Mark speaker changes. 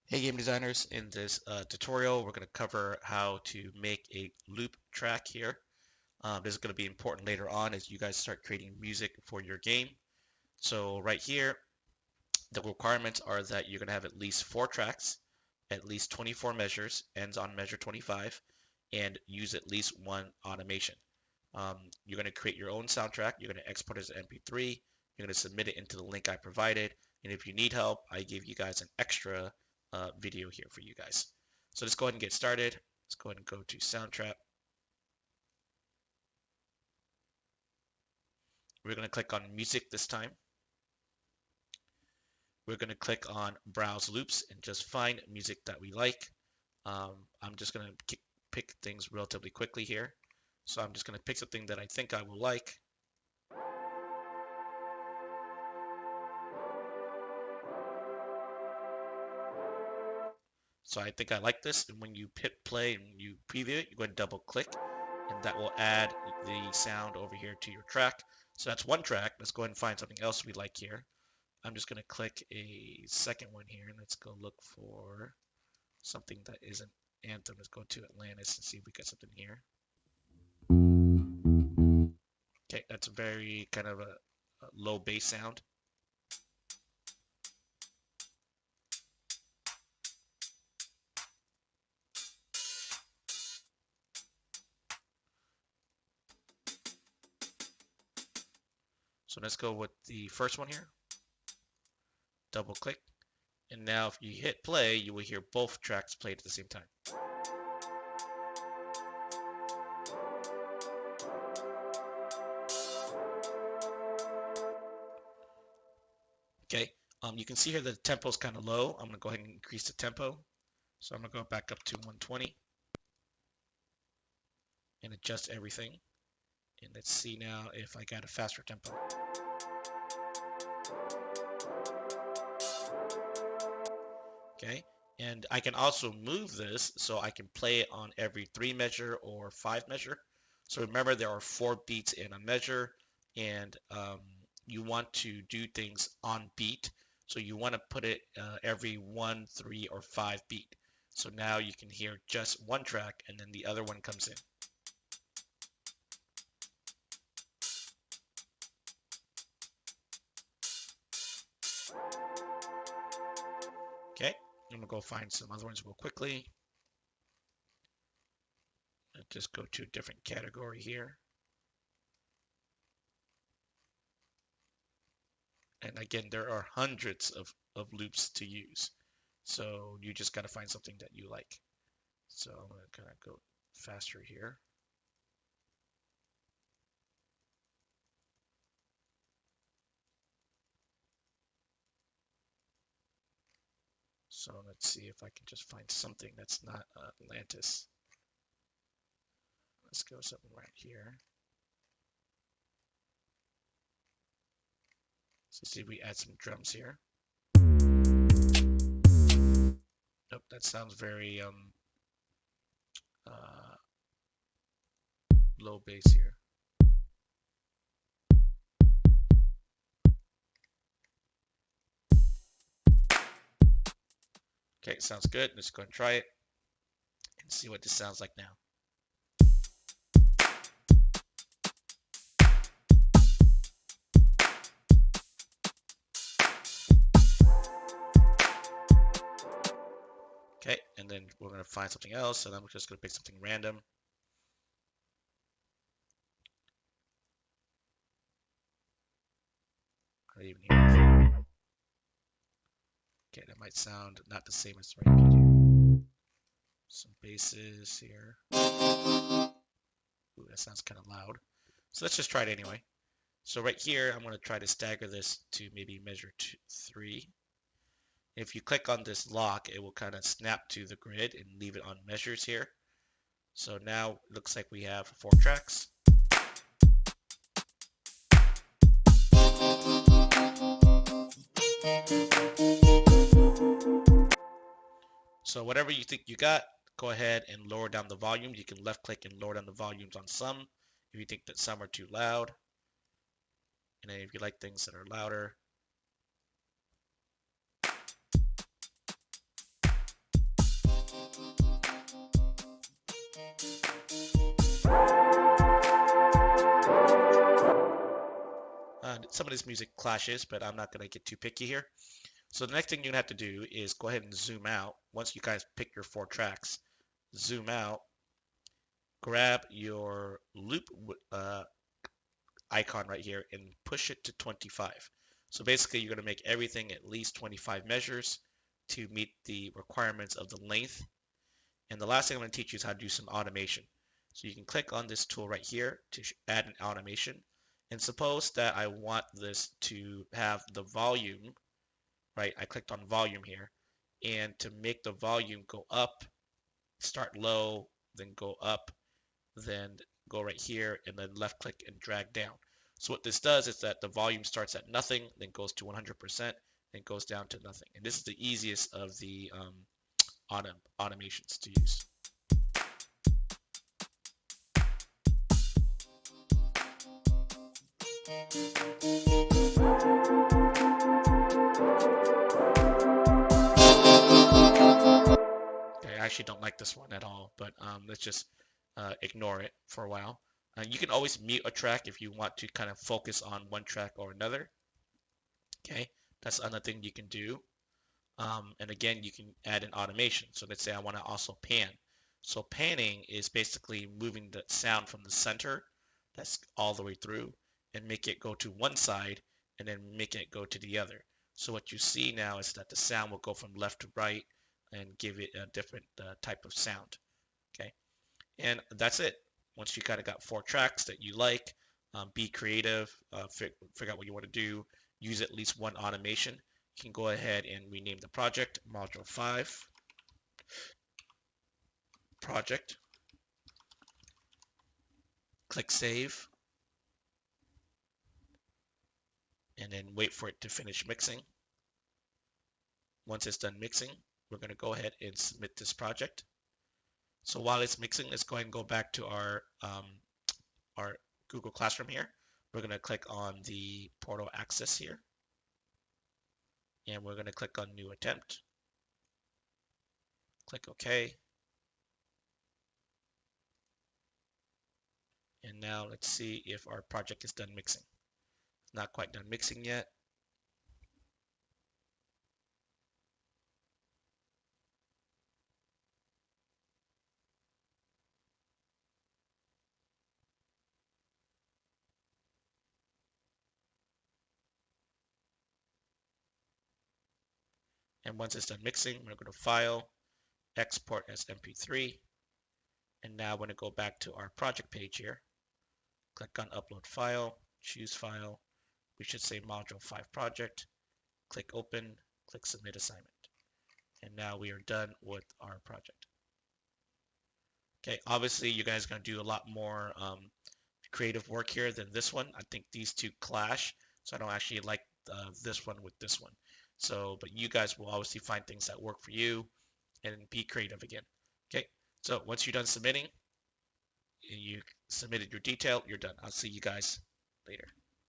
Speaker 1: Hey game designers, in this tutorial we're going to cover how to make a loop track here. This is going to be important later on as you guys start creating music for your game. So right here, the requirements are that you're going to have at least 4 tracks, at least 24 measures, ends on measure 25, and use at least one automation. You're going to create your own soundtrack. You're going to export it as an MP3. You're going to submit it into the link I provided. And if you need help, I give you guys an extra video here for you guys. So let's go ahead and get started. Let's go ahead and go to Soundtrap. We're going to click on Music this time. We're going to click on Browse Loops and just find music that we like. I'm just going to pick things relatively quickly here. So I'm just going to pick something that I think I will like. So I think I like this. And when you hit play and you preview it, you go ahead and double click and that will add the sound over here to your track. So that's one track. Let's go ahead and find something else we like here. I'm just going to click a second one here and let's go look for something that isn't Anthem. Let's go to Atlantis and see if we got something here. Okay, that's a very kind of a low bass sound. So let's go with the first one here. Double click. And now if you hit play, you will hear both tracks played at the same time. Okay, you can see here that the tempo is kind of low. I'm going to go ahead and increase the tempo. So I'm going to go back up to 120 and adjust everything. And let's see now if I got a faster tempo. Okay, and I can also move this so I can play it on every 3 measure or 5 measure. So remember there are 4 beats in a measure and you want to do things on beat. So you want to put it every 1, 3, or 5 beat. So now you can hear just one track and then the other one comes in. Okay, I'm gonna go find some other ones real quickly. Let's just go to a different category here. And again, there are hundreds of loops to use. So you just gotta find something that you like. So I'm gonna kind of go faster here. So let's see if I can just find something that's not Atlantis. Let's go something right here. So see if we add some drums here. Nope, that sounds very low bass here. Okay, sounds good. Let's go and try it and see what this sounds like now. Okay, and then we're going to find something else, and then we're just going to pick something random. I don't even hear it. Okay, that might sound not the same as the right video. Some basses here. Ooh, that sounds kind of loud. So let's just try it anyway. So right here, I'm going to try to stagger this to maybe measure 3. If you click on this lock, it will kind of snap to the grid and leave it on measures here. So now it looks like we have 4 tracks. So whatever you think you got, go ahead and lower down the volume. You can left click and lower down the volumes on some if you think that some are too loud. And then if you like things that are louder, some of this music clashes, but I'm not gonna get too picky here. So the next thing you're gonna have to do is go ahead and zoom out. Once you guys pick your 4 tracks, zoom out, grab your loop icon right here and push it to 25. So basically you're going to make everything at least 25 measures to meet the requirements of the length. And the last thing I'm going to teach you is how to do some automation. So you can click on this tool right here to add an automation. And suppose that I want this to have the volume, right? I clicked on volume here. And to make the volume go up, start low, then go up, then go right here and then left click and drag down. So what this does is that the volume starts at nothing, then goes to 100%, then goes down to nothing. And this is the easiest of the automations to use. Okay, I actually don't like this one at all, but let's just ignore it for a while. You can always mute a track if you want to kind of focus on one track or another. Okay, that's another thing you can do. And again, you can add an automation. So let's say I want to also pan. So panning is basically moving the sound from the center, that's all the way through, and make it go to one side and then make it go to the other. So what you see now is that the sound will go from left to right and give it a different type of sound. Okay, and that's it. Once you kind of got 4 tracks that you like, be creative, figure out what you want to do, use at least one automation. You can go ahead and rename the project Module 5 project. Click Save, and then wait for it to finish mixing. Once it's done mixing, we're going to go ahead and submit this project. So while it's mixing, let's go ahead and go back to our Google Classroom here. We're going to click on the portal access here, and we're going to click on New Attempt. Click OK. And now let's see if our project is done mixing. It's not quite done mixing yet. And once it's done mixing, we're going to File, Export as MP3. And now we're going to go back to our project page here. Click on Upload File, choose File. We should say Module 5 Project. Click Open, click Submit Assignment. And now we are done with our project. Okay, obviously you guys are going to do a lot more creative work here than this one. I think these two clash, so I don't actually like this one with this one. So, but you guys will obviously find things that work for you and be creative again. Okay, so once you're done submitting, and you submitted your detail, you're done. I'll see you guys later.